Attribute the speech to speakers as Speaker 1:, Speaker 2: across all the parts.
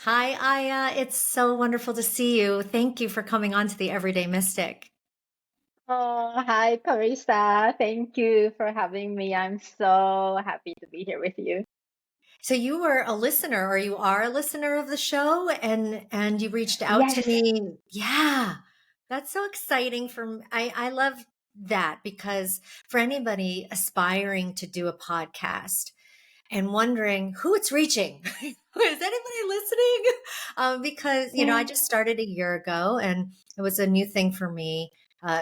Speaker 1: Hi, Aya. It's so wonderful to see you. Thank you for coming on to the Everyday Mystic.
Speaker 2: Oh, hi, Corissa. Thank you for having me. I'm so happy to be here with you.
Speaker 1: So you were a listener, or you are a listener of the show, and you reached out to
Speaker 2: Yes,
Speaker 1: me. Yeah, that's so exciting. I love that because for anybody aspiring to do a podcast and wondering who it's reaching, is anybody listening? Because I
Speaker 2: yes,
Speaker 1: just started a year ago, and it was a new thing for me,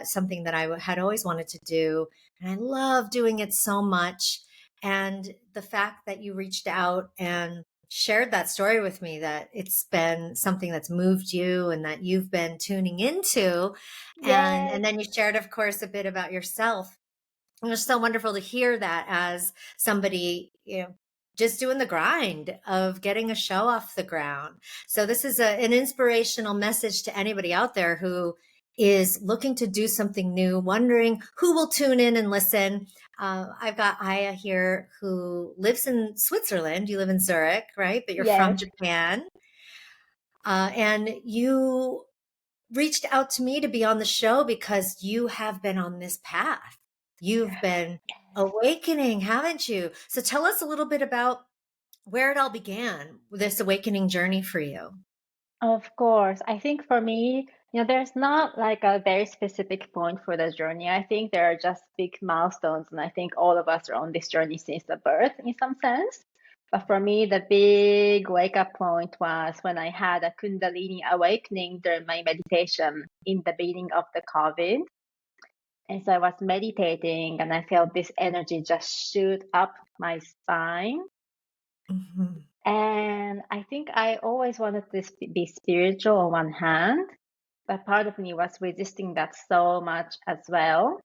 Speaker 1: something that had always wanted to do, and I love doing it so much. And the fact that you reached out and shared that story with me, that it's been something that's moved you and that you've been tuning into,
Speaker 2: yes.
Speaker 1: and then you shared, of course, a bit about yourself. It was so wonderful to hear that as somebody, just doing the grind of getting a show off the ground. So this is an inspirational message to anybody out there who is looking to do something new, wondering who will tune in and listen. I've got Aya here who lives in Switzerland. You live in Zurich, right? But you're from
Speaker 2: Yes.
Speaker 1: Japan. And you reached out to me to be on the show because you have been on this path. You've been awakening, haven't you? So tell us a little bit about where it all began, this awakening journey for you.
Speaker 2: Of course. I think for me, there's not like a very specific point for the journey. I think there are just big milestones, and I think all of us are on this journey since the birth in some sense. But for me, the big wake up point was when I had a Kundalini awakening during my meditation in the beginning of the COVID. And so I was meditating and I felt this energy just shoot up my spine.
Speaker 1: Mhm.
Speaker 2: And I think I always wanted to be spiritual on one hand, but part of me was resisting that so much as well.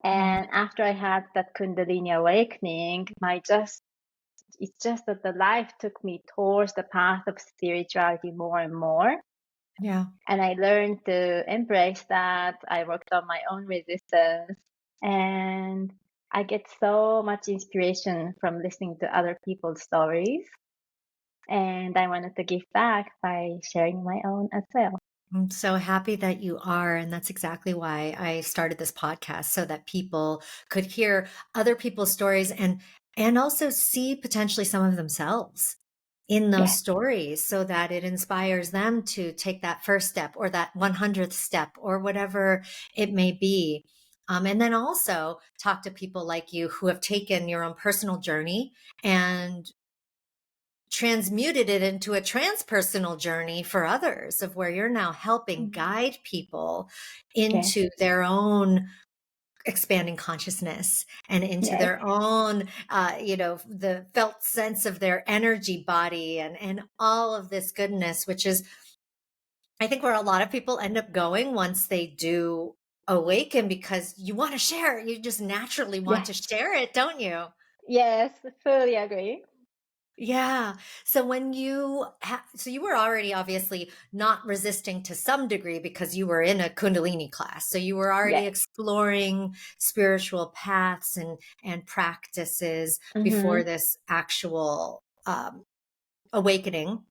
Speaker 1: Mm.
Speaker 2: And after I had that Kundalini awakening, it's just that the life took me towards the path of spirituality more and more.
Speaker 1: Yeah.
Speaker 2: And I learned to embrace that. I worked on my own resistance. And I get so much inspiration from listening to other people's stories. And I wanted to give back by sharing my own as well.
Speaker 1: I'm so happy that you are. And that's exactly why I started this podcast, so that people could hear other people's stories and also see potentially some of themselves in those
Speaker 2: Yes.
Speaker 1: stories, so that it inspires them to take that first step or that 100th step or whatever it may be. And then also talk to people like you who have taken your own personal journey and transmuted it into a transpersonal journey for others, of where you're now helping
Speaker 2: Mhm.
Speaker 1: guide people
Speaker 2: Yes.
Speaker 1: into their own expanding consciousness and into
Speaker 2: Yes.
Speaker 1: their own the felt sense of their energy body and all of this goodness, which is, I think, where a lot of people end up going once they do awaken, because you want to share, you just naturally want
Speaker 2: Yes.
Speaker 1: to share it, don't you?
Speaker 2: Yes. Fully agree.
Speaker 1: Yeah. So so you were already obviously not resisting to some degree, because you were in a Kundalini class. So you were already
Speaker 2: Yes.
Speaker 1: exploring spiritual paths and practices before
Speaker 2: Mm-hmm.
Speaker 1: this actual awakening.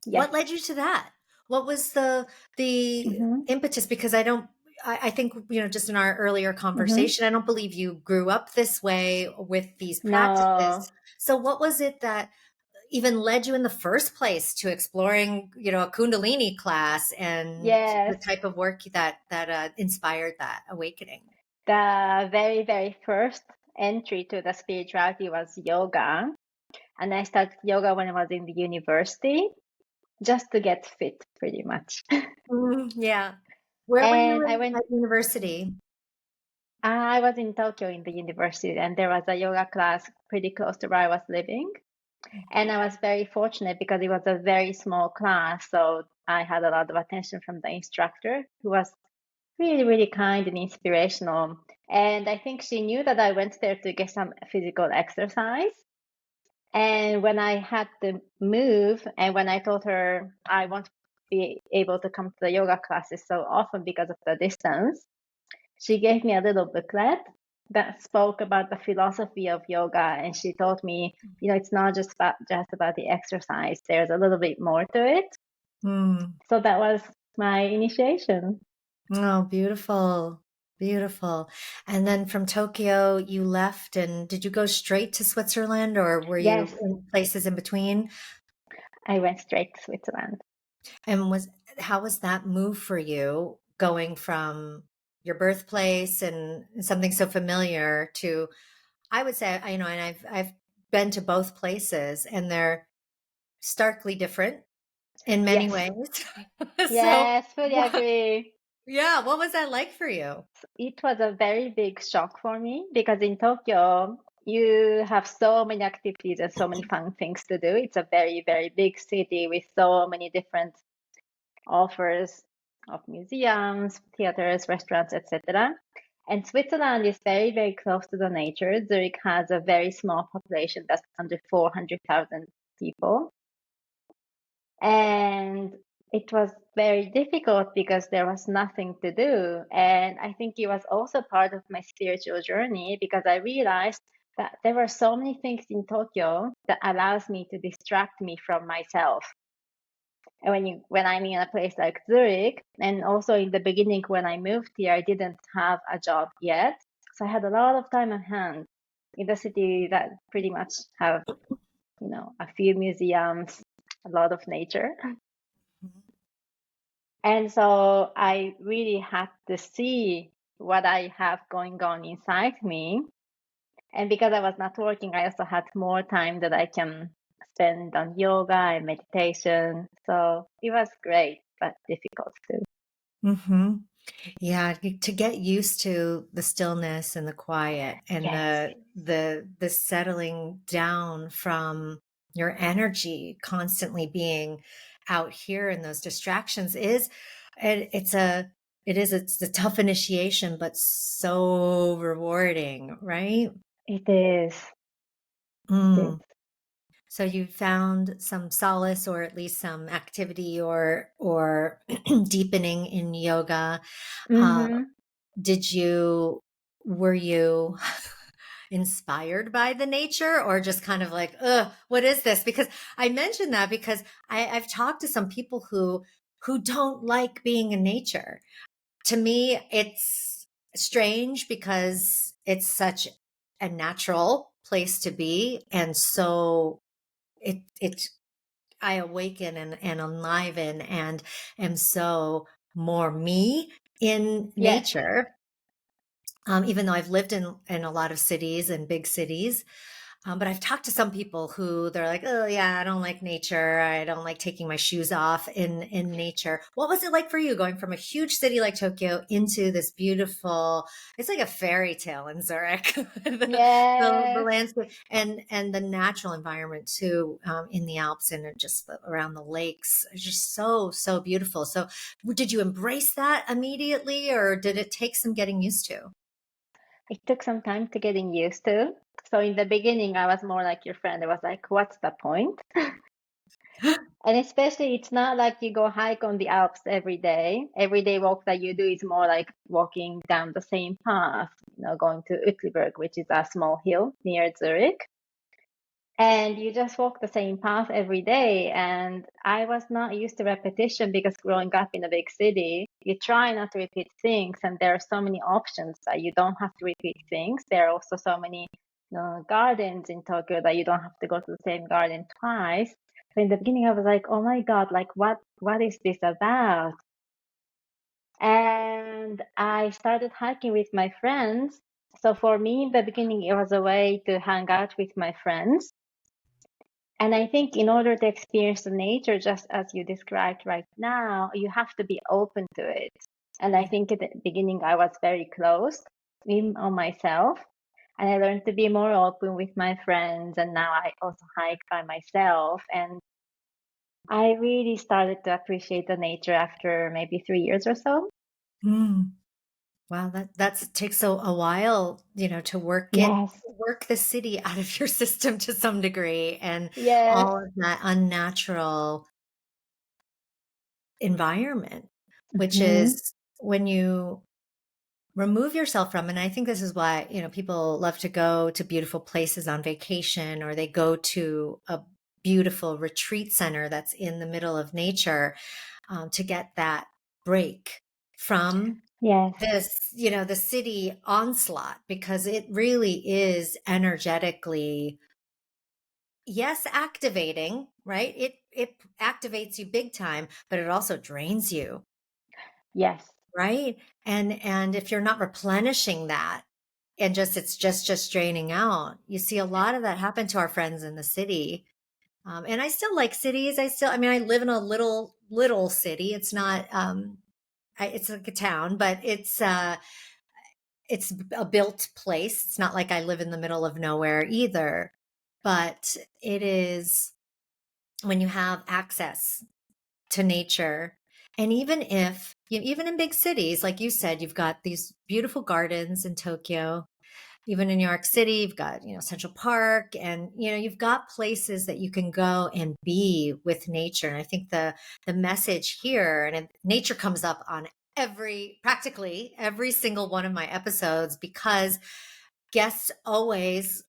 Speaker 2: Yes.
Speaker 1: What led you to that? What was the
Speaker 2: Mm-hmm.
Speaker 1: impetus? Because I think, just in our earlier
Speaker 2: Mm-hmm.
Speaker 1: conversation, I don't believe you grew up this way with these
Speaker 2: No.
Speaker 1: practices. So what was it that even led you in the first place to exploring, a Kundalini class and the
Speaker 2: Yes.
Speaker 1: type of work that inspired that awakening?
Speaker 2: The very, very first entry to the spirituality was yoga. And I started yoga when I was in the university just to get fit, pretty much.
Speaker 1: Yeah. Where were you
Speaker 2: And I
Speaker 1: in
Speaker 2: went,
Speaker 1: at university?
Speaker 2: I was in Tokyo in the university, and there was a yoga class pretty close to where I was living. And I was very fortunate because it was a very small class. So I had a lot of attention from the instructor, who was really, really kind and inspirational. And I think she knew that I went there to get some physical exercise. And when I had to move, and when I told her I want to be able to come to the yoga classes so often because of the distance, she gave me a little booklet. that spoke about the philosophy of yoga, and she told me, it's not just about the exercise. There's a little bit more to it.
Speaker 1: Mm.
Speaker 2: So that was my initiation.
Speaker 1: Oh, beautiful. Beautiful. And then from Tokyo, you left, and did you go straight to Switzerland, or were
Speaker 2: Yes,
Speaker 1: you in places in between?
Speaker 2: I went straight to Switzerland.
Speaker 1: And how was that move for you, going from your birthplace and something so familiar to, I would say, and I've been to both places, and they're starkly different in many
Speaker 2: Yes,
Speaker 1: ways. So,
Speaker 2: yes, fully agree.
Speaker 1: yeah, what was that like for you?
Speaker 2: It was a very big shock for me because in Tokyo, you have so many activities and so many fun things to do. It's a very, very big city with so many different offers of museums, theaters, restaurants, etc. And Switzerland is very, very close to the nature. Zurich has a very small population that's under 400,000 people. And it was very difficult because there was nothing to do. And I think it was also part of my spiritual journey because I realized that there were so many things in Tokyo that allows me to distract me from myself. And when I'm in a place like Zurich, and also in the beginning when I moved here, I didn't have a job yet. So I had a lot of time on hand in the city that pretty much have, a few museums, a lot of nature. And so I really had to see what I have going on inside me. And because I was not working, I also had more time that I can spend on yoga and meditation. So it was great, but difficult too.
Speaker 1: Hmm. Yeah, to get used to the stillness and the quiet and
Speaker 2: Yes,
Speaker 1: the settling down from your energy constantly being out here, and those distractions is it's a tough initiation, but so rewarding, right?
Speaker 2: it is. It is.
Speaker 1: Mm. So you found some solace, or at least some activity, or deepening in yoga. Uh,
Speaker 2: Mm-hmm.
Speaker 1: Did you, were you inspired by the nature, or just kind of like, what is this? Because I mentioned that because I've talked to some people who don't like being in nature. To me, it's strange because it's such a natural place to be. And so it I awaken and enliven and am so more me in
Speaker 2: Yes.
Speaker 1: nature. Even though I've lived in a lot of cities and big cities, but I've talked to some people who they're like, oh yeah, I don't like nature. I don't like taking my shoes off in nature. What was it like for you, going from a huge city like Tokyo into this beautiful? It's like a fairy tale in Zurich, the
Speaker 2: Yes.
Speaker 1: landscape and the natural environment too, in the Alps and just around the lakes. It's just so beautiful. So, did you embrace that immediately, or did it take some getting used to?
Speaker 2: It took some time to getting used to. So in the beginning, I was more like your friend. I was like, what's the point? And especially, it's not like you go hike on the Alps every day. Every day walk that you do is more like walking down the same path, going to Uetliberg, which is a small hill near Zurich. And you just walk the same path every day. And I was not used to repetition because growing up in a big city, you try not to repeat things. And there are so many options that you don't have to repeat things. There are also so many gardens in Tokyo that you don't have to go to the same garden twice. So in the beginning, I was like, oh my God, like what is this about? And I started hiking with my friends. So for me, in the beginning, it was a way to hang out with my friends. And I think in order to experience the nature, just as you described right now, you have to be open to it. And I
Speaker 1: Yeah.
Speaker 2: think at the beginning, I was very closed in on myself. And I learned to be more open with my friends. And now I also hike by myself. And I really started to appreciate the nature after maybe 3 years or so.
Speaker 1: Mm. Wow, that takes a while, to
Speaker 2: Yes.
Speaker 1: work the city out of your system to some degree, and
Speaker 2: Yes.
Speaker 1: all of that unnatural environment, which
Speaker 2: Hmm.
Speaker 1: is when you remove yourself from. And I think this is why, people love to go to beautiful places on vacation, or they go to a beautiful retreat center that's in the middle of nature, to get that break from
Speaker 2: Yes.
Speaker 1: this, the city onslaught, because it really is energetically, yes, activating, right? It activates you big time, but it also drains you,
Speaker 2: Yes.
Speaker 1: right? And if you're not replenishing that, and it's just draining out, you see a lot of that happen to our friends in the city. And I still like cities. I mean, I live in a little city. It's not, it's like a town, but it's a built place. It's not like I live in the middle of nowhere either, but it is, when you have access to nature. And even if, even in big cities, like you said, you've got these beautiful gardens in Tokyo. Even in New York City, you've got, Central Park, and, you've got places that you can go and be with nature. And I think the message here, and nature comes up on practically every single one of my episodes, because guests always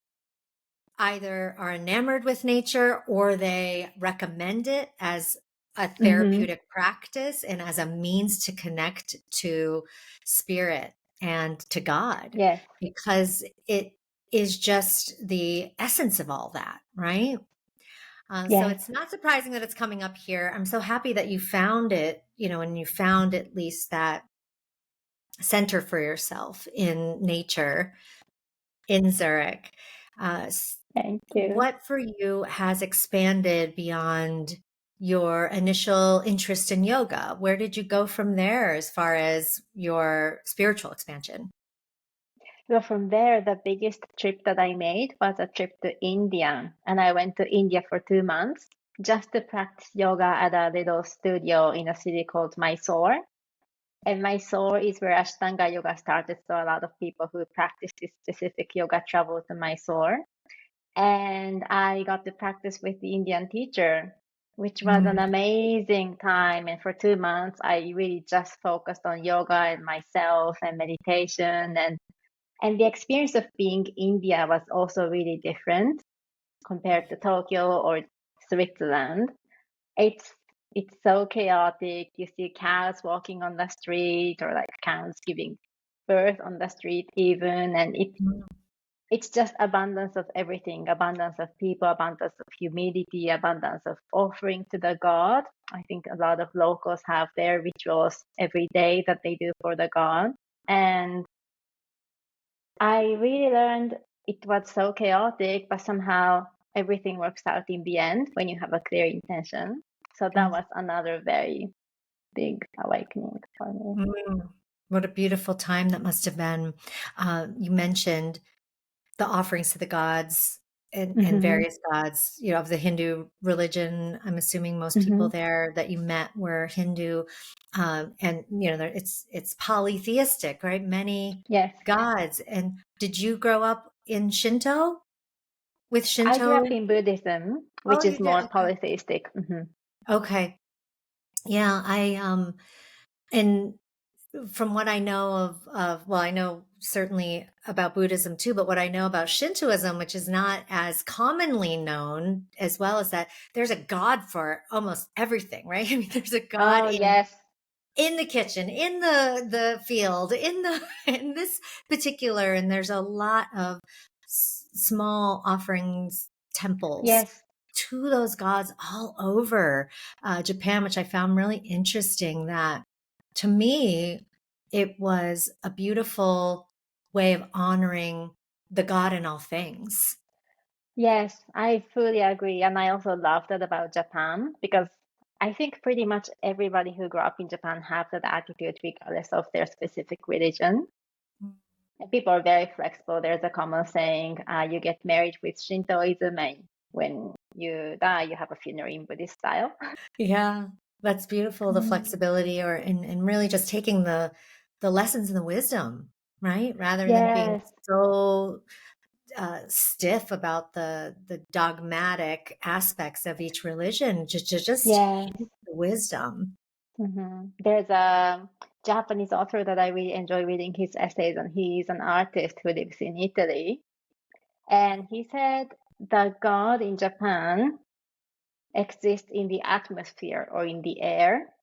Speaker 1: either are enamored with nature, or they recommend it as a
Speaker 2: Mm-hmm.
Speaker 1: therapeutic practice and as a means to connect to spirit and to God,
Speaker 2: Yes.
Speaker 1: because it is just the essence of all that, right? So
Speaker 2: Yes.
Speaker 1: it's not surprising that it's coming up here. I'm so happy that you found it, and you found at least that center for yourself in nature in Zurich. Uh,
Speaker 2: Thank you.
Speaker 1: what for you has expanded beyond your initial interest in yoga? Where did you go from there as far as your spiritual expansion?
Speaker 2: So from there, the biggest trip that I made was a trip to India. And I went to India for 2 months just to practice yoga at a little studio in a city called Mysore. And Mysore is where Ashtanga yoga started. So a lot of people who practice this specific yoga travel to Mysore. And I got to practice with the Indian teacher, which was an
Speaker 1: Mm,
Speaker 2: amazing time. And for 2 months, I really just focused on yoga and myself and meditation. And the experience of being India was also really different compared to Tokyo or Switzerland. It's it's so chaotic. You see cows walking on the street, or like cows giving birth on the street even, and
Speaker 1: mm,
Speaker 2: it's just abundance of everything, abundance of people, abundance of humility, abundance of offering to the god. I think a lot of locals have their rituals every day that they do for the god. And I really learned it was so chaotic, but somehow everything works out in the end when you have a clear intention. So that
Speaker 1: mm,
Speaker 2: was another very big awakening for me.
Speaker 1: mm. What a beautiful time that must have been. You mentioned the offerings to the gods, and
Speaker 2: Hmm.
Speaker 1: various gods, of the Hindu religion. I'm assuming most
Speaker 2: Hmm.
Speaker 1: people there that you met were Hindu, and it's polytheistic, right? Many
Speaker 2: Yes.
Speaker 1: gods. And did you grow up in Shinto, with
Speaker 2: I grew up
Speaker 1: Shinto?
Speaker 2: in Buddhism,
Speaker 1: Oh,
Speaker 2: which
Speaker 1: you
Speaker 2: is
Speaker 1: did.
Speaker 2: more
Speaker 1: Okay.
Speaker 2: polytheistic. Hmm.
Speaker 1: Okay. Yeah, and from what I know well, I know certainly about Buddhism too, but what I know about Shintoism, which is not as commonly known, as well as that there's a god for almost everything, right? I mean, there's a god
Speaker 2: Oh, yes.
Speaker 1: in the kitchen, in the field, in this particular, and there's a lot of small offerings, temples
Speaker 2: Yes.
Speaker 1: to those gods all over Japan, which I found really interesting. That, to me, it was a beautiful way of honoring the god in all things.
Speaker 2: Yes, I fully agree. And I also love that about Japan because I think pretty much everybody who grew up in Japan have that attitude regardless of their specific religion. And people are very flexible. There's a common saying, you get married with Shintoism, and when you die, you have a funeral in Buddhist style.
Speaker 1: Yeah, that's beautiful. The
Speaker 2: Mm.
Speaker 1: flexibility, or and really just taking the lessons and the wisdom, right? Rather than being
Speaker 2: Yes,
Speaker 1: so stiff about the dogmatic aspects of each religion, just
Speaker 2: yes.
Speaker 1: take the wisdom.
Speaker 2: There's a Japanese author that I really enjoy reading his essays, and he's an artist who lives in Italy. And he said that God in Japan exists in the atmosphere or in the air,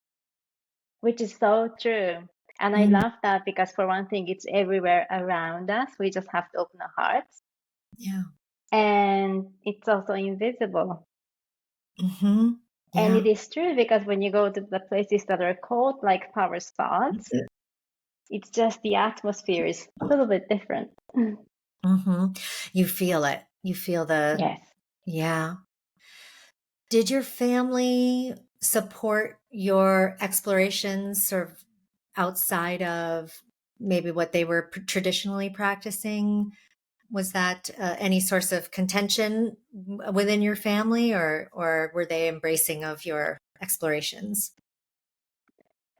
Speaker 2: which is so true. And I
Speaker 1: Mm,
Speaker 2: love that because, for one thing, it's everywhere around us. We just have to open our hearts.
Speaker 1: yeah.
Speaker 2: And it's also invisible.
Speaker 1: Mm-hmm.
Speaker 2: And
Speaker 1: Yeah.
Speaker 2: it is true because when you go to the places that are called like power spots, it's just the atmosphere is a little bit different.
Speaker 1: Mm-hmm. You feel it. You feel the,
Speaker 2: Yes.
Speaker 1: yeah. Did your family support your explorations sort of outside of maybe what they were traditionally practicing? Was that any source of contention within your family, or were they embracing of your explorations?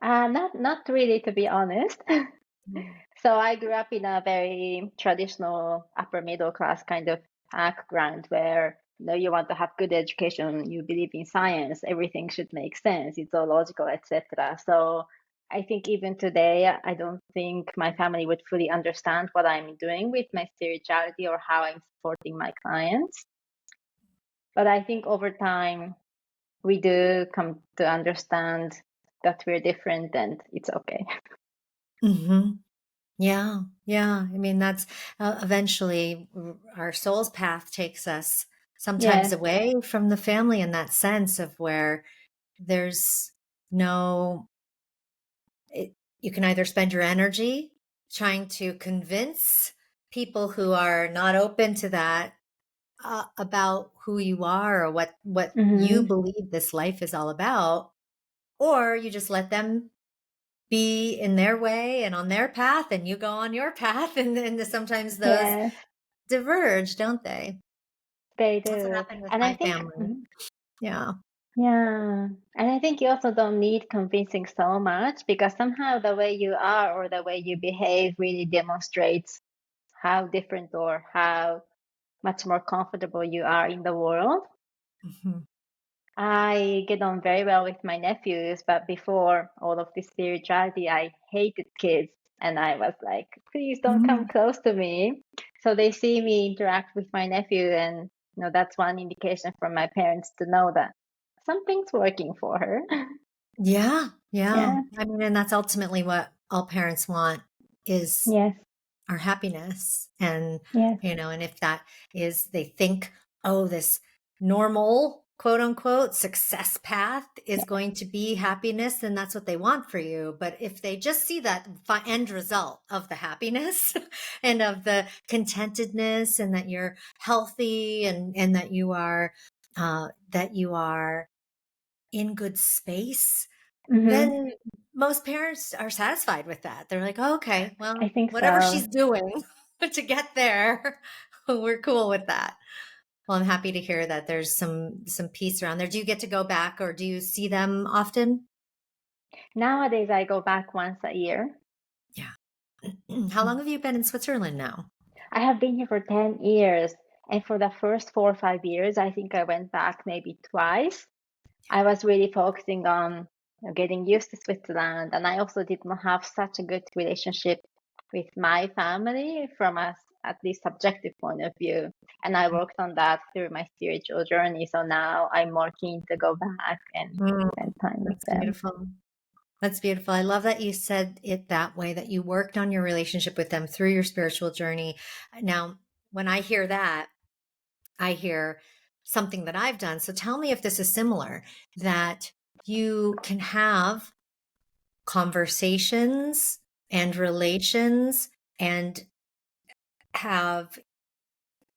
Speaker 2: Not really, to be honest.
Speaker 1: Mm.
Speaker 2: So I grew up in a very traditional upper middle class kind of background where you want to have good education, you believe in science, everything should make sense, it's all logical, etc. So I think even today, I don't think my family would fully understand what I'm doing with my spirituality or how I'm supporting my clients. But I think over time, we do come to understand that we're different and it's okay.
Speaker 1: Mm-hmm. Yeah, yeah. I mean, that's eventually our soul's path takes us sometimes
Speaker 2: Yes.
Speaker 1: away from the family in that sense of where there's no, you can either spend your energy trying to convince people who are not open to that about who you are or what you
Speaker 2: Mm-hmm.
Speaker 1: believe this life is all about, or you just let them be in their way and on their path and you go on your path, and sometimes those
Speaker 2: Yes,
Speaker 1: diverge, don't they?
Speaker 2: they
Speaker 1: That's what
Speaker 2: do.
Speaker 1: happened with
Speaker 2: And I
Speaker 1: my
Speaker 2: think,
Speaker 1: family. Yeah.
Speaker 2: yeah, and I think you also don't need convincing so much because somehow the way you are or the way you behave really demonstrates how different or how much more comfortable you are in the world.
Speaker 1: Mhm.
Speaker 2: I get on very well with my nephews, but before all of this spirituality, I hated kids. And I was like, please don't come
Speaker 1: Mm.
Speaker 2: close to me. So they see me interact with my nephew, and that's one indication from my parents to know that something's working for her.
Speaker 1: Yeah, yeah.
Speaker 2: Yeah.
Speaker 1: I mean, and that's ultimately what all parents want is
Speaker 2: Yes.
Speaker 1: our happiness. And,
Speaker 2: Yes.
Speaker 1: and if that is, they think, oh, this normal, quote unquote, success path is
Speaker 2: Yeah.
Speaker 1: going to be happiness, then that's what they want for you. But if they just see that end result of the happiness and of the contentedness and that you're healthy and that you are in good space,
Speaker 2: Hmm.
Speaker 1: then most parents are satisfied with that. They're like, oh, okay,
Speaker 2: I
Speaker 1: well,
Speaker 2: think
Speaker 1: whatever
Speaker 2: so.
Speaker 1: she's doing to get there, we're cool with that. Well, I'm happy to hear that there's some peace around there. Do you get to go back or do you see them often?
Speaker 2: Nowadays, I go back once a year.
Speaker 1: Yeah. How long have you been in Switzerland now?
Speaker 2: I have been here for 10 years. And for the first 4 or 5 years, I think I went back maybe twice. I was really focusing on getting used to Switzerland, and I also did not have such a good relationship with my family from a at least subjective point of view. And I worked on that through my spiritual journey. So now I'm more keen to go back and
Speaker 1: Mm,
Speaker 2: spend time with
Speaker 1: that's
Speaker 2: them.
Speaker 1: beautiful. That's beautiful. I love that you said it that way, that you worked on your relationship with them through your spiritual journey. Now, when I hear that, I hear something that I've done. So tell me if this is similar, that you can have conversations and relations and have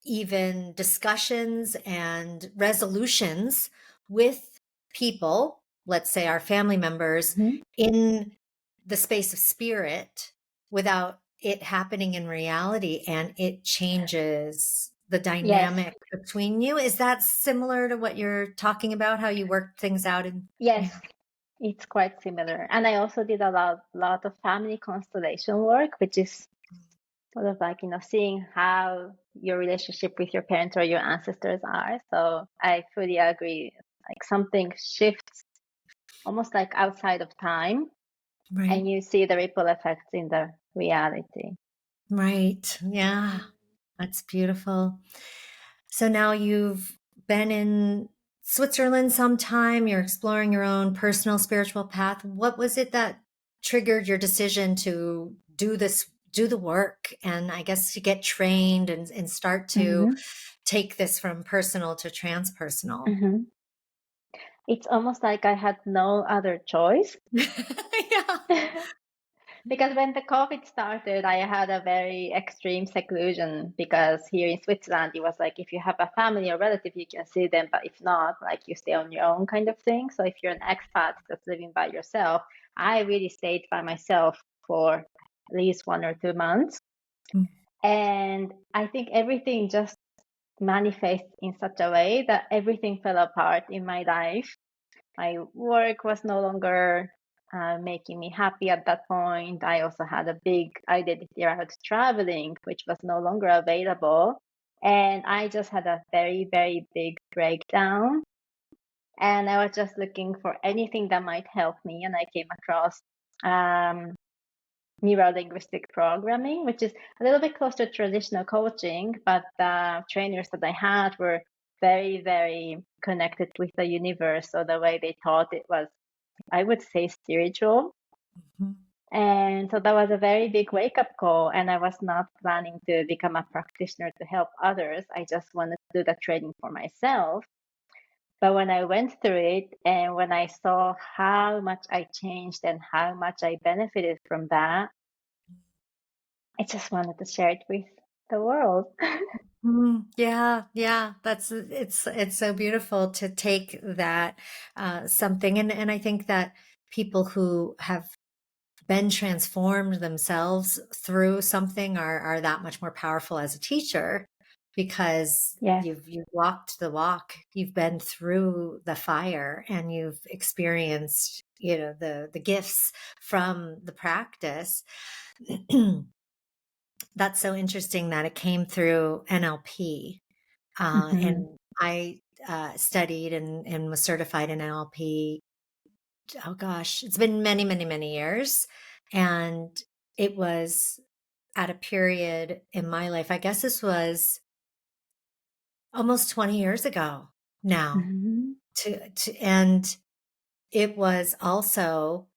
Speaker 1: even discussions and resolutions with people, let's say our family members,
Speaker 2: Mhm.
Speaker 1: in the space of spirit without it happening in reality, and it changes the
Speaker 2: Yes,
Speaker 1: dynamic between you. Is that similar to what you're talking about, how you worked things out in?
Speaker 2: yes,
Speaker 1: Yeah.
Speaker 2: it's quite similar. And I also did a lot of family constellation work, which is sort of like, seeing how your relationship with your parents or your ancestors are. So I fully agree. Like something shifts almost like outside of time,
Speaker 1: Right.
Speaker 2: and you see the ripple effects in the reality.
Speaker 1: Right. Yeah. That's beautiful. So now you've been in Switzerland sometime, you're exploring your own personal spiritual path. What was it that triggered your decision to do this, do the work, and I guess to get trained and start to
Speaker 2: Mm-hmm.
Speaker 1: take this from personal to transpersonal?
Speaker 2: Mm-hmm. It's almost like I had no other choice.
Speaker 1: Yeah.
Speaker 2: Because when the COVID started, I had a very extreme seclusion because here in Switzerland, it was like if you have a family or relative, you can see them, but if not, like you stay on your own kind of thing. So if you're an expat that's living by yourself, I really stayed by myself for at least 1 or 2 months. And I think everything just manifests in such a way that everything fell apart in my life. My work was no longer making me happy at that point. I also had a big identity around traveling, which was no longer available. And I just had a very, very big breakdown. And I was just looking for anything that might help me. And I came across um, neuro-linguistic programming, which is a little bit close to traditional coaching, but the trainers that I had were very, very connected with the universe. So the way they taught it was, I would say, spiritual.
Speaker 1: Mhm.
Speaker 2: And so that was a very big wake up call. And I was not planning to become a practitioner to help others. I just wanted to do the training for myself. But when I went through it and when I saw how much I changed and how much I benefited from that, I just wanted to share it with the world.
Speaker 1: Yeah, yeah, that's it's so beautiful to take that something, and I think that people who have been transformed themselves through something are that much more powerful as a teacher because
Speaker 2: Yes,
Speaker 1: you've walked the walk, you've been through the fire, and you've experienced, you know, the gifts from the practice. That's so interesting that it came through NLP.
Speaker 2: hmm
Speaker 1: And I studied and was certified in NLP. Oh gosh, it's been many, many, many years. And it was at a period in my life, I guess this was almost 20 years ago now.
Speaker 2: hmm
Speaker 1: And it was also,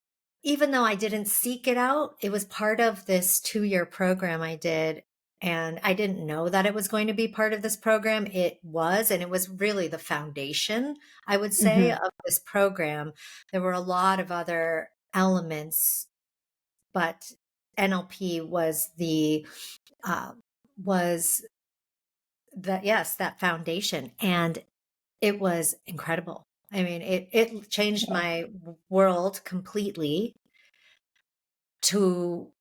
Speaker 1: even though I didn't seek it out, it was part of this 2-year program I did. And I didn't know that it was going to be part of this program. It was, and it was really the foundation, I would say,
Speaker 2: hmm
Speaker 1: of this program. There were a lot of other elements, but NLP uh, was yes, that foundation. And it was incredible. I mean, it changed
Speaker 2: Yes.
Speaker 1: my world completely to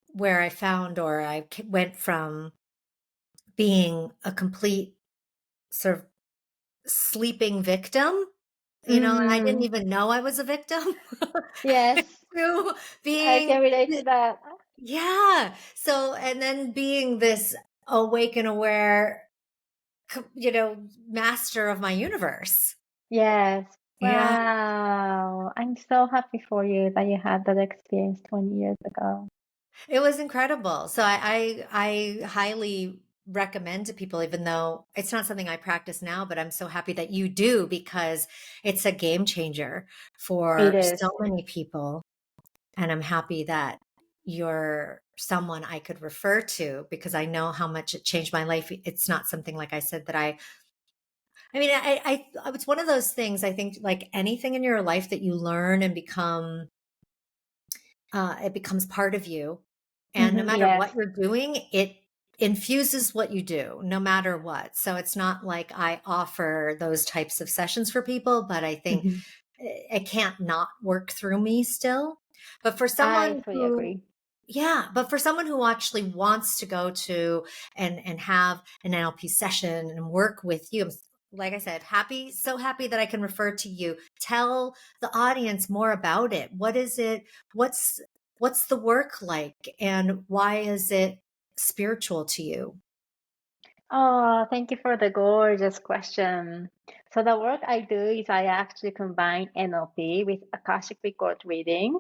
Speaker 1: where I found, or went from being a complete sort of sleeping victim, you know, and I didn't
Speaker 2: Mm,
Speaker 1: even know I was a victim,
Speaker 2: yes,
Speaker 1: to
Speaker 2: I
Speaker 1: being,
Speaker 2: can relate to that.
Speaker 1: yeah. So, and then being this awake and aware, you know, master of my universe.
Speaker 2: Yes.
Speaker 1: Yeah.
Speaker 2: Wow. I'm so happy for you that you had that experience 20 years ago.
Speaker 1: It was incredible. So I highly recommend to people, even though it's not something I practice now, but I'm so happy that you do because it's a game changer
Speaker 2: It
Speaker 1: for
Speaker 2: is.
Speaker 1: so many people. And I'm happy that you're someone I could refer to because I know how much it changed my life. It's not something, like I said, that I mean, it's one of those things, I think, like anything in your life that you learn and become, it becomes part of you. And no matter
Speaker 2: Yes.
Speaker 1: what you're doing, it infuses what you do, no matter what. So it's not like I offer those types of sessions for people, but I think
Speaker 2: hmm
Speaker 1: it can't not work through me still. But for
Speaker 2: I
Speaker 1: someone
Speaker 2: fully
Speaker 1: who,
Speaker 2: agree.
Speaker 1: yeah, but for someone who actually wants to go to and have an NLP session and work with you, like I said, happy, so happy that I can refer to you. Tell the audience more about it. What is it? What's what's the work like, and why is it spiritual to you?
Speaker 2: Oh, thank you for the gorgeous question. So the work I do is I actually combine NLP with Akashic Record reading.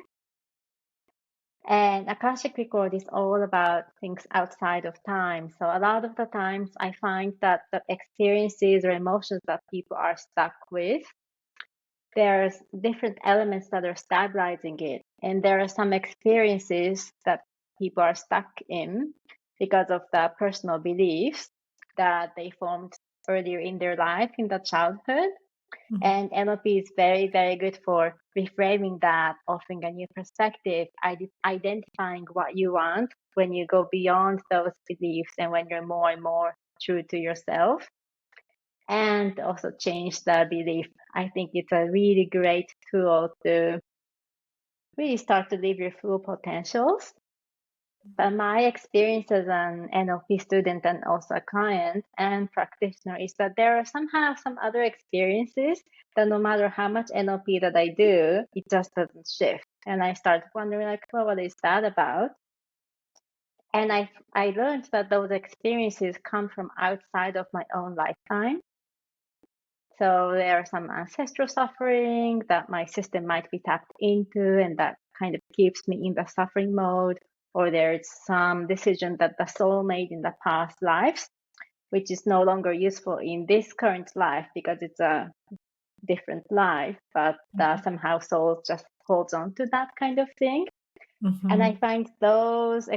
Speaker 2: And Akashic Record is all about things outside of time. So a lot of the times I find that the experiences or emotions that people are stuck with, there's different elements that are stabilizing it. And there are some experiences that people are stuck in because of the personal beliefs that they formed earlier in their life, in the childhood. And NLP is very, very good for reframing that, offering a new perspective, identifying what you want when you go beyond those beliefs and when you're more and more true to yourself, and also change the belief. I think it's a really great tool to really start to live your full potentials. But my experience as an NLP student and also a client and practitioner is that there are somehow some other experiences that no matter how much NLP that I do, it just doesn't shift. And I started wondering, like, well, what is that about? And I learned that those experiences come from outside of my own lifetime. So there are some ancestral suffering that my system might be tapped into, and that kind of keeps me in the suffering mode. Or there's some decision that the soul made in the past lives, which is no longer useful in this current life because it's a different life, but somehow soul just holds on to that kind of thing. And I find those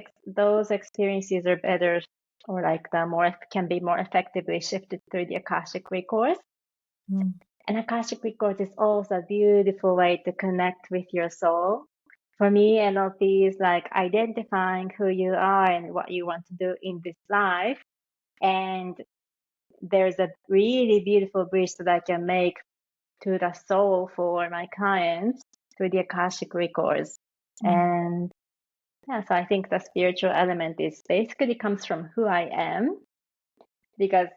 Speaker 2: experiences are better, or like can be more effectively shifted through the Akashic Records. And Akashic Records is also a beautiful way to connect with your soul. For me, NLP is like identifying who you are and what you want to do in this life. And there's a really beautiful bridge that I can make to the soul for my clients through the Akashic Records. And yeah, so I think the spiritual element is basically comes from who I am, because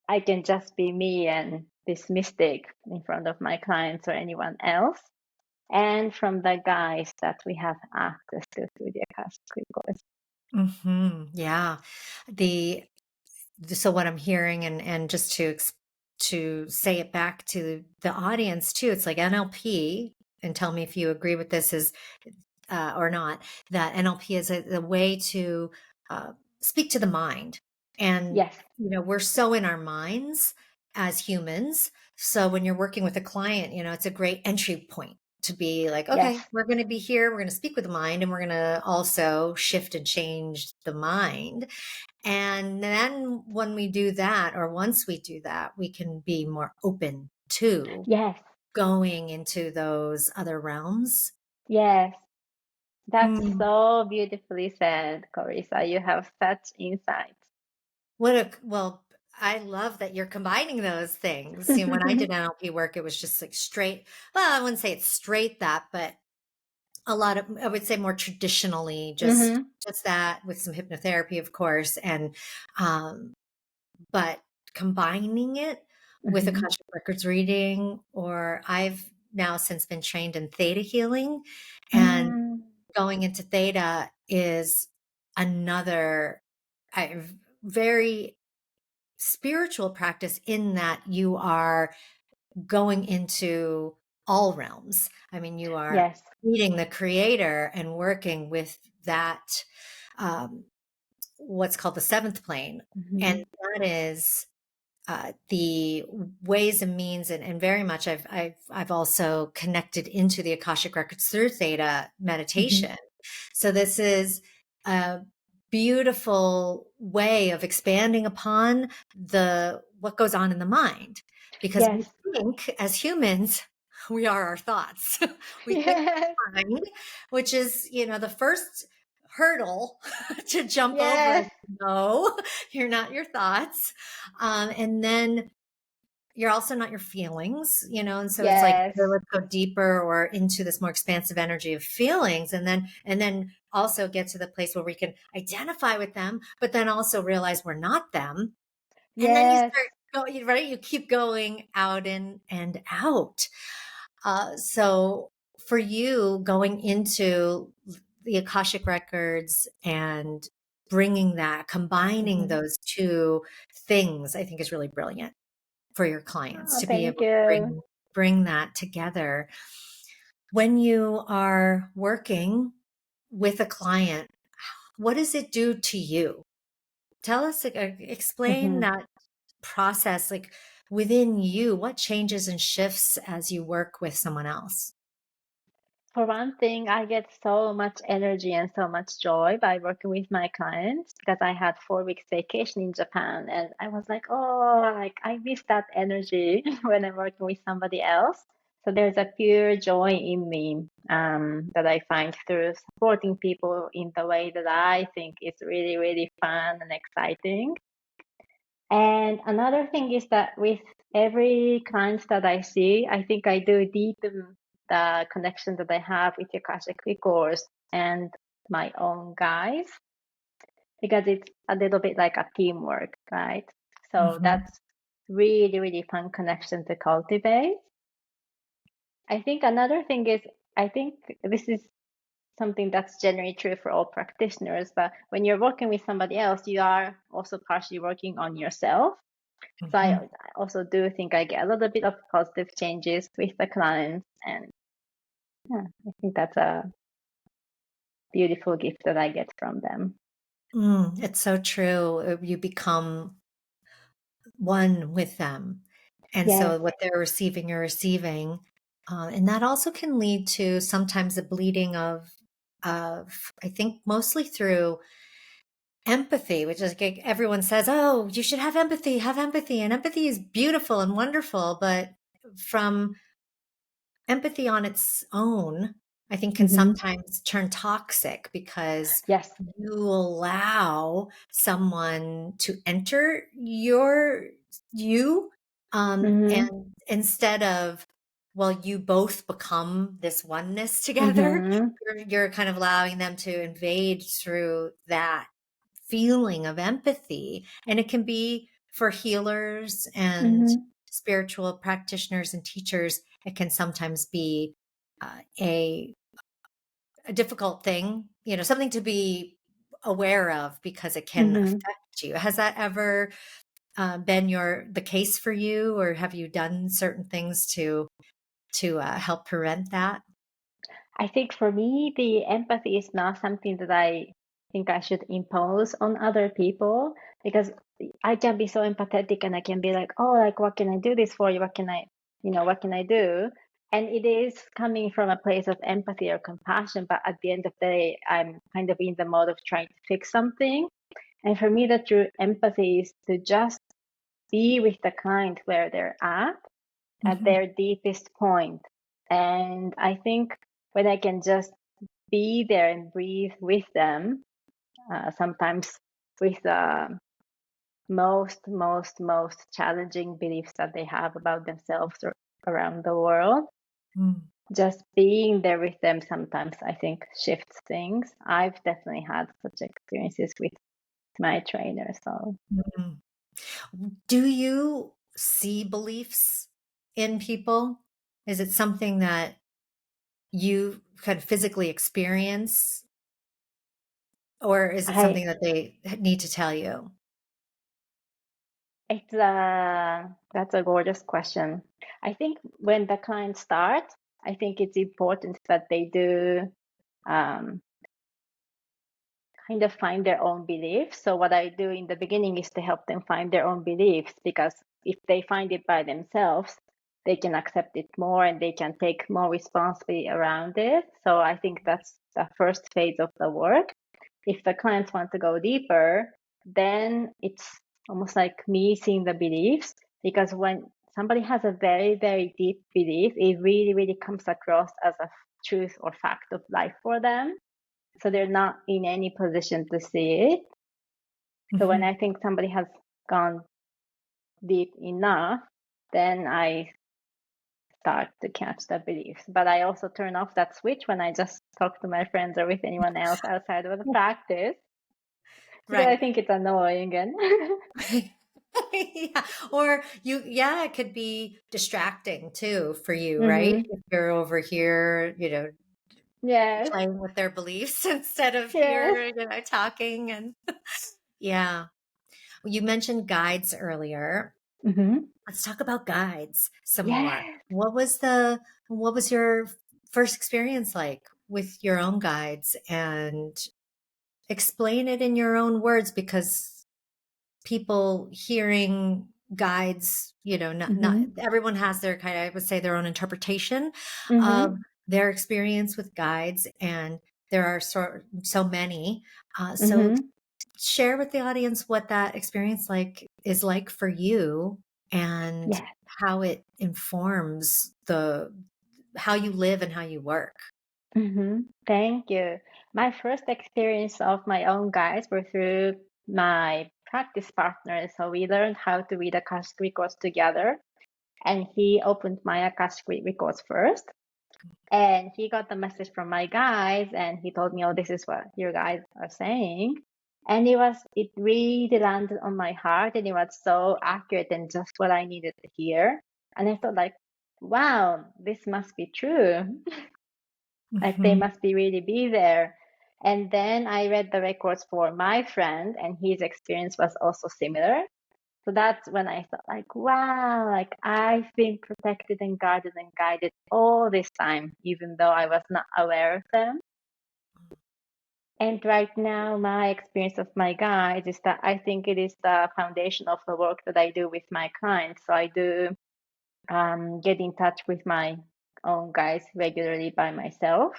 Speaker 2: I can just be me and this mystic in front of my clients or anyone else, and from the guides that we have access to through the Akashic Records.
Speaker 1: Yeah. So what I'm hearing, and just to say it back to the audience too, it's like NLP, and tell me if you agree with this, is or not, that NLP is a way to speak to the mind. And,
Speaker 2: Yes.
Speaker 1: we're so in our minds as humans. So when you're working with a client, it's a great entry point to be like, okay,
Speaker 2: Yes.
Speaker 1: we're going to be here. We're going to speak with the mind, and we're going to also shift and change the mind. And then when we do that, or once we do that, we can be more open to
Speaker 2: Yes.
Speaker 1: going into those other realms.
Speaker 2: Yes. That's
Speaker 1: Mm.
Speaker 2: so beautifully said, Corissa. You have such insights.
Speaker 1: Well, I love that you're combining those things. When I did NLP work, it was just like straight. Well, I wouldn't say it's straight that, but a lot of, I would say more traditionally, just that with some hypnotherapy, of course, and but combining it with Akashic Records reading, or I've now since been trained in theta healing, and going into theta is another very spiritual practice, in that you are going into all realms. I mean, you are
Speaker 2: Yes.
Speaker 1: meeting the creator and working with that, what's called the seventh plane. And that is the ways and means, and very much I've also connected into the Akashic Records through theta meditation. So this is a beautiful way of expanding upon what goes on in the mind, because we
Speaker 2: Yes.
Speaker 1: think as humans, we are our thoughts. We think
Speaker 2: Yes.
Speaker 1: mind, which is, the first hurdle to jump over.
Speaker 2: Yes.
Speaker 1: No, you're not your thoughts. And then you're also not your feelings, and so it's like, okay,
Speaker 2: Yes.
Speaker 1: let's go deeper or into this more expansive energy of feelings, and then also get to the place where we can identify with them, but then also realize we're not them. And then you
Speaker 2: Yes.
Speaker 1: start going, right? You keep going out and out. So for you, going into the Akashic Records and bringing that, combining those two things, I think is really brilliant. for your clients
Speaker 2: Oh,
Speaker 1: to be
Speaker 2: thank
Speaker 1: able to
Speaker 2: you.
Speaker 1: bring that together. When you are working with a client, what does it do to you? Tell us, explain
Speaker 2: Mhm.
Speaker 1: that process, like within you, what changes and shifts as you work with someone else?
Speaker 2: For one thing, I get so much energy and so much joy by working with my clients because I had 4 weeks vacation in Japan and I was like, oh, like I miss that energy when I'm working with somebody else. So there's a pure joy in me that I find through supporting people in the way that I think is really, really fun and exciting. And another thing is that with every client that I see, I think I do deepen the connection that I have with Akashic Records and my own guys because it's a little bit like a teamwork, right? So
Speaker 1: Hmm.
Speaker 2: that's really, really fun connection to cultivate. I think another thing is, I think this is something that's generally true for all practitioners, but when you're working with somebody else, you are also partially working on yourself. So
Speaker 1: Hmm.
Speaker 2: I also do think I get a little bit of positive changes with the clients, and yeah, I think that's a beautiful gift that I get from them.
Speaker 1: It's so true. You become one with them. And
Speaker 2: Yes.
Speaker 1: so what they're receiving, you're receiving. And that also can lead to sometimes a bleeding of, I think mostly through empathy, which is like everyone says, oh, you should have empathy, have empathy. And empathy is beautiful and wonderful. But from empathy on its own, I think can
Speaker 2: Hmm.
Speaker 1: sometimes turn toxic because
Speaker 2: Yes.
Speaker 1: you allow someone to enter you,
Speaker 2: Hmm.
Speaker 1: and instead of, well, you both become this oneness together,
Speaker 2: Hmm.
Speaker 1: you're kind of allowing them to invade through that feeling of empathy. And it can be for healers and
Speaker 2: Hmm.
Speaker 1: spiritual practitioners and teachers, it can sometimes be uh, a, a difficult thing, something to be aware of because it can
Speaker 2: Hmm.
Speaker 1: affect you. Has that ever been the case for you, or have you done certain things to help prevent that?
Speaker 2: I think for me, the empathy is not something that I think I should impose on other people because I can be so empathetic and I can be like, oh, like, what can I do this for you? What can I do? And it is coming from a place of empathy or compassion, but at the end of the day, I'm kind of in the mode of trying to fix something. And for me, the true empathy is to just be with the client where they're at
Speaker 1: Hmm.
Speaker 2: their deepest point. And I think when I can just be there and breathe with them, sometimes with the most challenging beliefs that they have about themselves or around the world.
Speaker 1: Mm.
Speaker 2: Just being there with them sometimes, I think, shifts things. I've definitely had such experiences with my trainer. So
Speaker 1: Mm. Do you see beliefs in people? Is it something that you kind of physically experience, or is it
Speaker 2: I,
Speaker 1: something that they need to tell you?
Speaker 2: that's a gorgeous question. I think when the clients start, I think it's important that they do um, kind of find their own beliefs. So what I do in the beginning is to help them find their own beliefs because if they find it by themselves, they can accept it more and they can take more responsibility around it. So I think that's the first phase of the work. If the clients want to go deeper, then it's almost like me seeing the beliefs because when somebody has a very, very deep belief, it really, really comes across as a truth or fact of life for them. So they're not in any position to see it. So when
Speaker 1: Mhm.
Speaker 2: I think somebody has gone deep enough, then I start to catch the beliefs. But I also turn off that switch when I just talk to my friends or with anyone else outside of the practice because I
Speaker 1: Right.
Speaker 2: think it's annoying and
Speaker 1: Yeah. Or yeah, it could be distracting too for you, right?
Speaker 2: mm-hmm.
Speaker 1: If you're over here,
Speaker 2: Yes,
Speaker 1: playing with their beliefs instead of
Speaker 2: yes.
Speaker 1: here, talking. And yeah. You mentioned guides earlier. Let's talk about guides some more.
Speaker 2: Yes.
Speaker 1: What was your first experience like with your own guides, and explain it in your own words, because people hearing guides, not
Speaker 2: Mm-hmm.
Speaker 1: everyone has their kind of, I would say, their own interpretation of
Speaker 2: Mm-hmm.
Speaker 1: their experience with guides, and there are so many. So
Speaker 2: Mm-hmm.
Speaker 1: share with the audience what that experience is like for you, and
Speaker 2: Yes.
Speaker 1: how it informs the how you live and how you work.
Speaker 2: Mm-hmm. Thank you. My first experience of my own guides were through my practice partner. So we learned how to read Akashic Records together. And he opened my Akashic Records first. And he got the message from my guides and he told me, oh, this is what your guides are saying. And it really landed on my heart, and it was so accurate and just what I needed to hear. And I thought like, wow, this must be true. Like they
Speaker 1: Hmm.
Speaker 2: must really be there. And then I read the records for my friend, and his experience was also similar. So that's when I thought like, wow, like I've been protected and guarded and guided all this time, even though I was not aware of them. And right now, my experience of my guides is that I think it is the foundation of the work that I do with my clients. So I do get in touch with my own guides regularly by myself.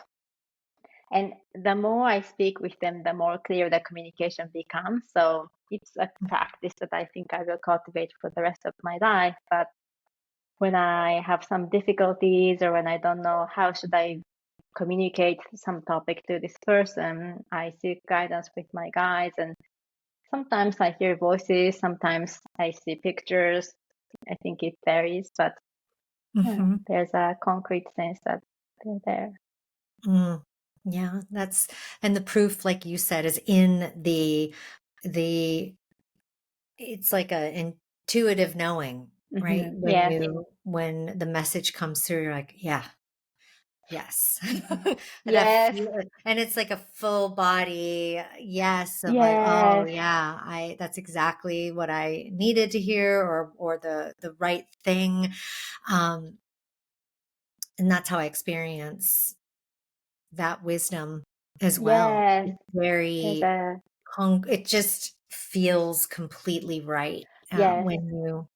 Speaker 2: And the more I speak with them, the more clear the communication becomes. So it's a practice that I think I will cultivate for the rest of my life. But when I have some difficulties, or when I don't know how should I communicate some topic to this person, I seek guidance with my guides. And sometimes I hear voices, sometimes I see pictures. I think it varies, but yeah,
Speaker 1: Hmm.
Speaker 2: there's a concrete sense that they're there.
Speaker 1: Mm. Yeah, and the proof, like you said, is in the it's like a intuitive knowing, right?
Speaker 2: Mm-hmm. Yes,
Speaker 1: When the message comes through, you're like, yeah, yes. And I
Speaker 2: yes,
Speaker 1: feel it. And it's like a full body yes of like, oh
Speaker 2: yes,
Speaker 1: yeah, that's exactly what I needed to hear, or the right thing. Um, and that's how I experience that wisdom as well.
Speaker 2: yes.
Speaker 1: It's
Speaker 2: There's
Speaker 1: very
Speaker 2: a
Speaker 1: it just feels completely right
Speaker 2: yes,
Speaker 1: when you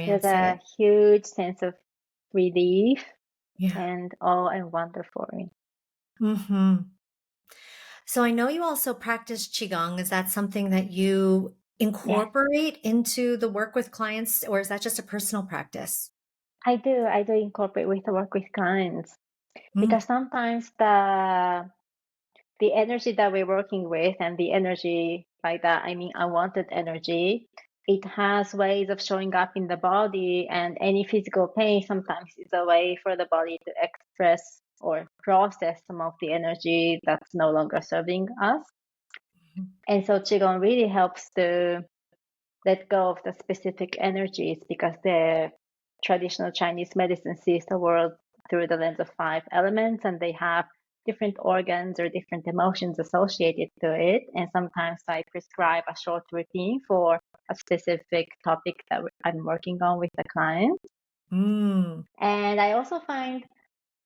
Speaker 2: there's
Speaker 1: experience it.
Speaker 2: a huge sense of relief
Speaker 1: Yeah.
Speaker 2: and awe and wonder for me.
Speaker 1: Hmm. So I know you also practice Qigong. Is that something that you
Speaker 2: Yes,
Speaker 1: incorporate into the work with clients, or is that just a personal practice?
Speaker 2: I do. I do incorporate with the work with clients
Speaker 1: Mm.
Speaker 2: because sometimes the energy that we're working with and the energy like that, I mean unwanted energy, it has ways of showing up in the body, and any physical pain sometimes is a way for the body to express or process some of the energy that's no longer serving us. And so Qigong really helps to let go of the specific energies because the traditional Chinese medicine sees the world through the lens of five elements, and they have different organs or different emotions associated to it. And sometimes I prescribe a short routine for a specific topic that I'm working on with the client.
Speaker 1: Mm.
Speaker 2: And I also find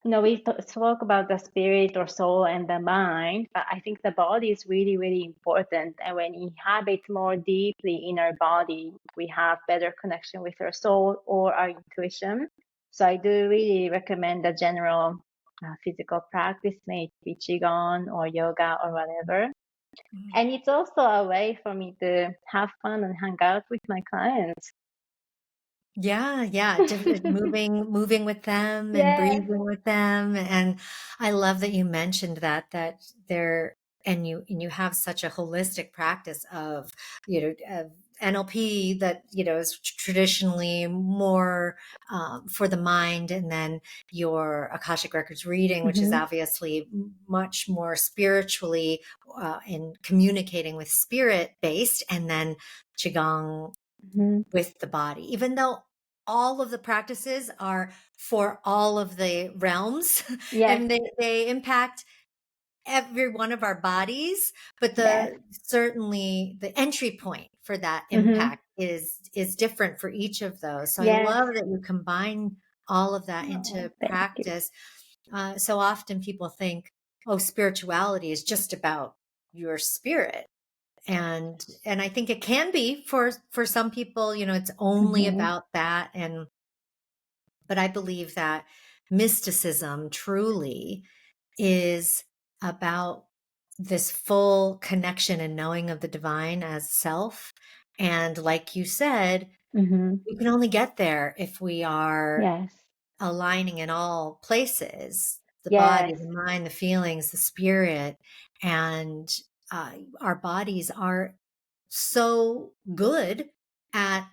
Speaker 2: we spoke about the spirit or soul and the mind, but I think the body is really, really important. And when we inhabit more deeply in our body, we have better connection with our soul or our intuition. So I do really recommend the general physical practice, may it be Qigong or yoga or whatever.
Speaker 1: Mm.
Speaker 2: And it's also a way for me to have fun and hang out with my clients.
Speaker 1: Yeah, yeah, moving with them and
Speaker 2: Yes.
Speaker 1: breathing with them. And I love that you mentioned that they're and you have such a holistic practice of, of NLP that, is traditionally more for the mind, and then your Akashic Records reading, which is
Speaker 2: Mm-hmm.
Speaker 1: obviously much more spiritually in communicating with spirit based, and then Qigong
Speaker 2: Mm-hmm.
Speaker 1: with the body, even though all of the practices are for all of the realms
Speaker 2: Yes.
Speaker 1: and they impact every one of our bodies, but
Speaker 2: Yes.
Speaker 1: certainly the entry point for that
Speaker 2: Mm-hmm.
Speaker 1: impact is different for each of those. So I
Speaker 2: Yes.
Speaker 1: love that you combine all of that into
Speaker 2: Oh, thank you.
Speaker 1: practice. So often people think, oh, spirituality is just about your spirit. And I think it can be for some people, you know, it's only
Speaker 2: Mm-hmm.
Speaker 1: about that. But I believe that mysticism truly is about this full connection and knowing of the divine as self. And like you said,
Speaker 2: Mm-hmm.
Speaker 1: we can only get there if we are
Speaker 2: Yes.
Speaker 1: aligning in all places, the body,
Speaker 2: Yes.
Speaker 1: the mind, the feelings, the spirit. And uh, our bodies are so good at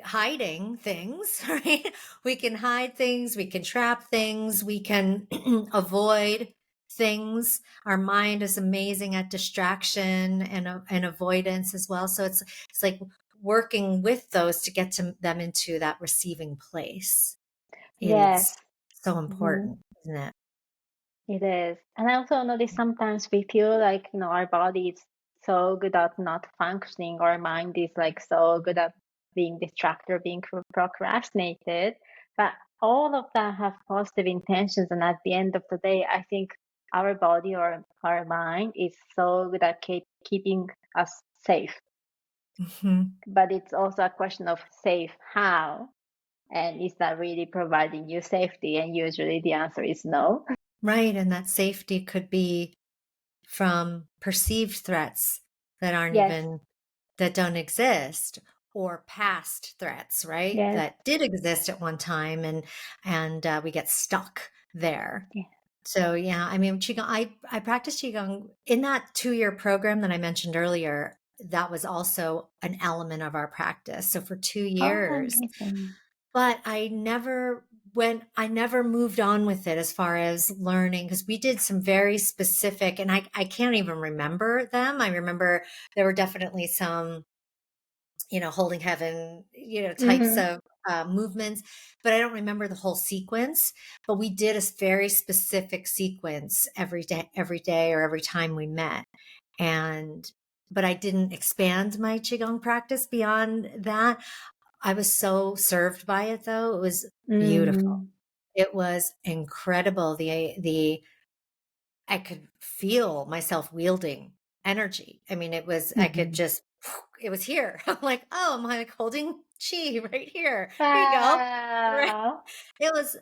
Speaker 1: hiding things, right? We can hide things, we can trap things, we can avoid things. Our mind is amazing at distraction and avoidance as well. So it's like working with those to get to them into that receiving place
Speaker 2: Yes.
Speaker 1: is so
Speaker 2: Mm-hmm.
Speaker 1: important, isn't it?
Speaker 2: It is. And I also notice sometimes we feel like, our body is so good at not functioning, our mind is like so good at being distracted or being procrastinated. But all of that have positive intentions. And at the end of the day, I think our body or our mind is so good at keeping us safe.
Speaker 1: Mhm.
Speaker 2: But it's also a question of safe how. And is that really providing you safety? And usually the answer is no.
Speaker 1: Right. And that safety could be from perceived threats that aren't
Speaker 2: Yes.
Speaker 1: even that don't exist, or past threats, right,
Speaker 2: Yes.
Speaker 1: that did exist at one time, and we get stuck there.
Speaker 2: Yeah.
Speaker 1: So yeah, I mean, qigong, I practiced qigong in that 2-year program that I mentioned earlier. That was also an element of our practice, so for 2
Speaker 2: Oh,
Speaker 1: years.
Speaker 2: amazing.
Speaker 1: But I never moved on with it as far as learning, because we did some very specific, and I can't even remember them. I remember there were definitely some, you know, holding heaven, you know, types
Speaker 2: Mm-hmm.
Speaker 1: of movements, but I don't remember the whole sequence. But we did a very specific sequence every day or every time we met. And, but I didn't expand my Qigong practice beyond that. I was so served by it though. It was beautiful.
Speaker 2: Mm-hmm.
Speaker 1: It was incredible. I could feel myself wielding energy. I mean, I could
Speaker 2: Mm-hmm.
Speaker 1: just, it was here. I'm like, oh, I'm like holding chi right here. Here you go. Right.
Speaker 2: Wow.
Speaker 1: It was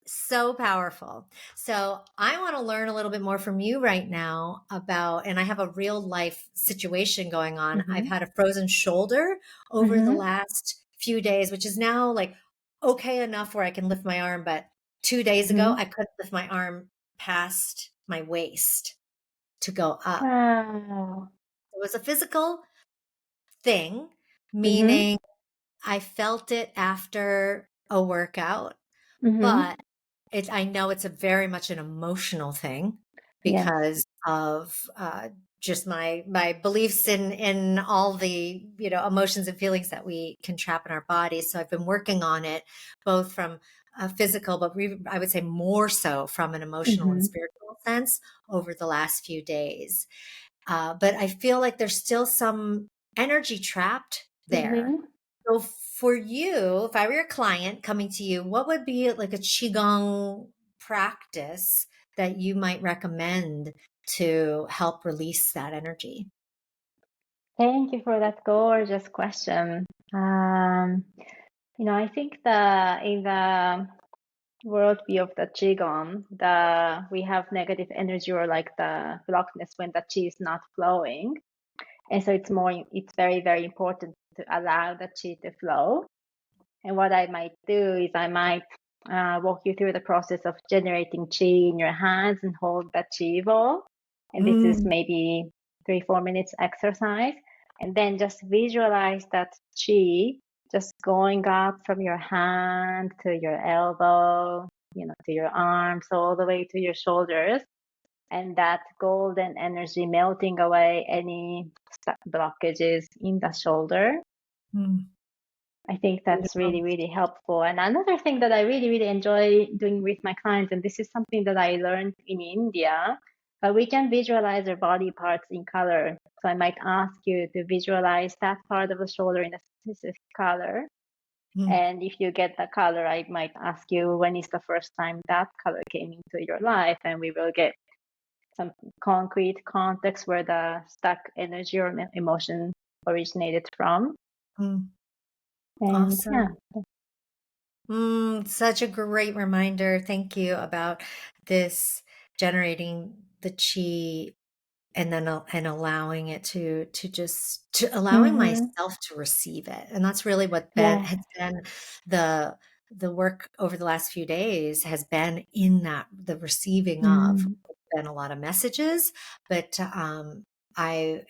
Speaker 1: so powerful. So I want to learn a little bit more from you right now about, and I have a real life situation going on. I've
Speaker 2: Mm-hmm.
Speaker 1: had a frozen shoulder over the
Speaker 2: Mm-hmm.
Speaker 1: last few days, which is now like okay enough where I can lift my arm. But 2 days ago,
Speaker 2: Mm-hmm.
Speaker 1: I couldn't lift my arm past my waist to go up.
Speaker 2: Wow.
Speaker 1: It was a physical thing,
Speaker 2: Mm-hmm.
Speaker 1: meaning I felt it after a workout,
Speaker 2: Mm-hmm.
Speaker 1: but I know it's a very much an emotional thing
Speaker 2: Yes.
Speaker 1: because of just my beliefs in all the, you know, emotions and feelings that we can trap in our bodies. So I've been working on it both from a physical, but I would say more so from an emotional and
Speaker 2: Mm-hmm.
Speaker 1: spiritual sense over the last few days. But I feel like there's still some energy trapped there.
Speaker 2: Mm-hmm.
Speaker 1: So for you, if I were your client coming to you, what would be like a Qigong practice that you might recommend to help release that energy?
Speaker 2: Thank you for that gorgeous question. I think in the worldview of the Qigong, we have negative energy or like the blockness when the Qi is not flowing. And so it's very, very important to allow the Qi to flow. And what I might do is I might walk you through the process of generating Qi in your hands and hold that Qi ball. And this is
Speaker 1: Mm,
Speaker 2: maybe 3-4 minutes exercise. And then just visualize that Qi just going up from your hand to your elbow, to your arms, all the way to your shoulders. And that golden energy melting away any blockages in the shoulder.
Speaker 1: mm,
Speaker 2: I think that's
Speaker 1: beautiful.
Speaker 2: really, really helpful. And another thing that I really, really enjoy doing with my clients, and this is something that I learned in India, but we can visualize our body parts in color. So I might ask you to visualize that part of the shoulder in a specific color.
Speaker 1: Mm,
Speaker 2: And if you get the color, I might ask you when is the first time that color came into your life, and we will get some concrete context where the stuck energy or emotion originated from.
Speaker 1: mm.
Speaker 2: And yeah.
Speaker 1: Awesome. Such a great reminder. Thank you about this generating the chi and then and allowing it to just to allowing
Speaker 2: Mm-hmm.
Speaker 1: myself to receive it. And that's really what
Speaker 2: Yeah.
Speaker 1: has been the work over the last few days has been in that the receiving of
Speaker 2: Mm-hmm.
Speaker 1: been a lot of messages, but I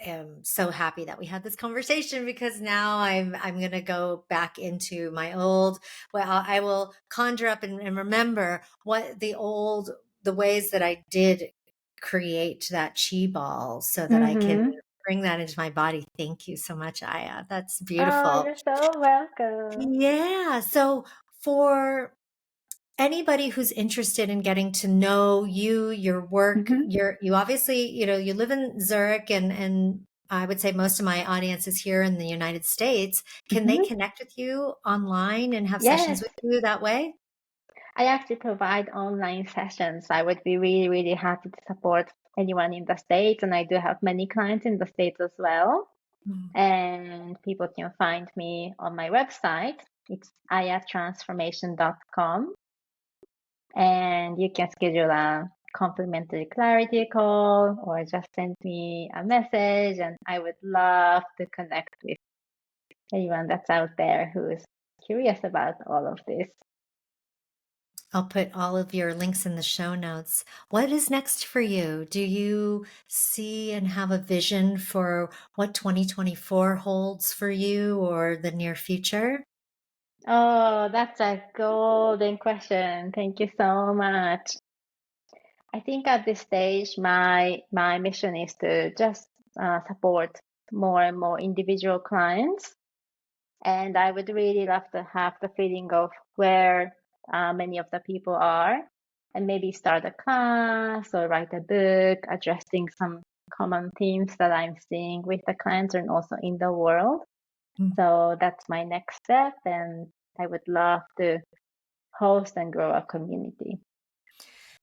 Speaker 1: am so happy that we had this conversation because now I'm going to go back into my old, well, I will conjure up and remember what the ways that I did create that chi ball so that I can
Speaker 2: Mm-hmm.
Speaker 1: bring that into my body. Thank you so much, Aya. That's
Speaker 2: Oh,
Speaker 1: beautiful.
Speaker 2: you're so welcome.
Speaker 1: Yeah. So for anybody who's interested in getting to know you, your work,
Speaker 2: Mm-hmm.
Speaker 1: you obviously, you live in Zurich and I would say most of my audience is here in the United States. Can they
Speaker 2: Mm-hmm.
Speaker 1: connect with you online and have sessions
Speaker 2: Yes,
Speaker 1: with you that way?
Speaker 2: I actually provide online sessions. I would be really, really happy to support anyone in the States, and I do have many clients in the States as well.
Speaker 1: Mm.
Speaker 2: And people can find me on my website. It's ayatransformation.com. And you can schedule a complimentary clarity call or just send me a message. And I would love to connect with anyone that's out there who is curious about all of this.
Speaker 1: I'll put all of your links in the show notes. What is next for you? Do you see and have a vision for what 2024 holds for you or the near future?
Speaker 2: Oh, that's a golden question. Thank you so much. I think at this stage, my mission is to just support more and more individual clients. And I would really love to have the feeling of where many of the people are and maybe start a class or write a book addressing some common themes that I'm seeing with the clients and also in the world.
Speaker 1: Mm.
Speaker 2: So that's my next step. And I would love to host and grow a community.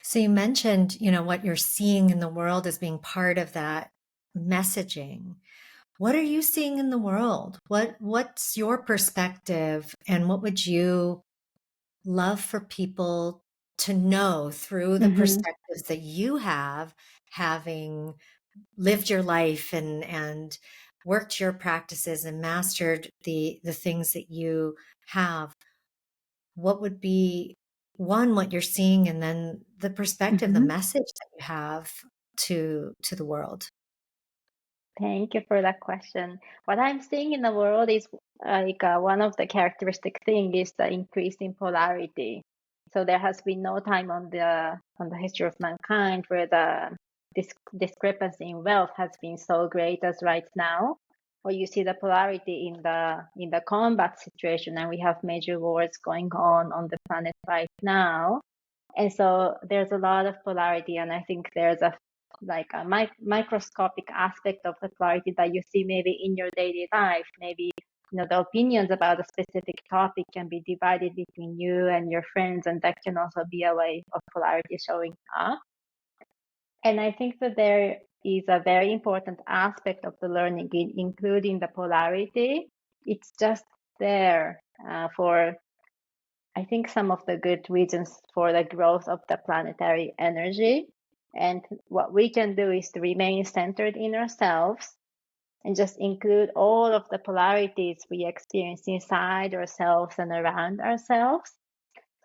Speaker 1: So you mentioned, what you're seeing in the world as being part of that messaging. What are you seeing in the world? What's your perspective and what would you love for people to know through the
Speaker 2: Mm-hmm.
Speaker 1: perspectives that you have having lived your life and worked your practices and mastered the things that you have? What would be one, what you're seeing, and then the perspective, the
Speaker 2: Mm-hmm.
Speaker 1: message that you have to the world?
Speaker 2: Thank you for that question. What I'm seeing in the world is one of the characteristic thing is the increase in polarity. So there has been no time on the history of mankind where the discrepancy in wealth has been so great as right now. Or you see the polarity in the combat situation, and we have major wars going on the planet right now. And so there's a lot of polarity, and I think there's a microscopic aspect of the polarity that you see maybe in your daily life. Maybe the opinions about a specific topic can be divided between you and your friends, and that can also be a way of polarity showing up. And I think that there is a very important aspect of the learning, including the polarity. It's just there for I think some of the good reasons for the growth of the planetary energy. And what we can do is to remain centered in ourselves and just include all of the polarities we experience inside ourselves and around ourselves.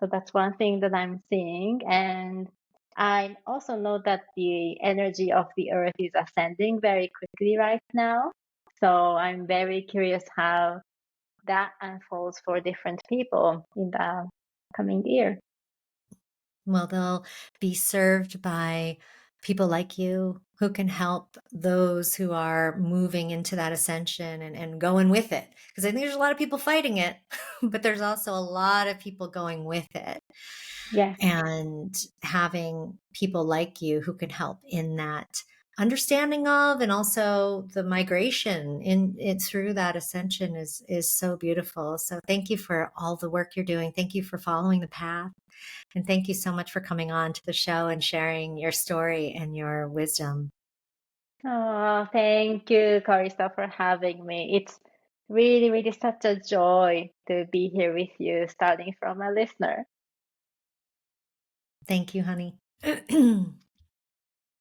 Speaker 2: So that's one thing that I'm seeing. And I also know that the energy of the earth is ascending very quickly right now. So I'm very curious how that unfolds for different people in the coming year.
Speaker 1: Well, they'll be served by people like you who can help those who are moving into that ascension and going with it. Because I think there's a lot of people fighting it, but there's also a lot of people going with it.
Speaker 2: Yes.
Speaker 1: And having people like you who can help in that understanding of, and also the migration in it through that ascension is so beautiful. So thank you for all the work you're doing. Thank you for following the path. And thank you so much for coming on to the show and sharing your story and your wisdom.
Speaker 2: Oh, thank you, Carissa, for having me. It's really, really such a joy to be here with you, starting from a listener.
Speaker 1: Thank you, honey.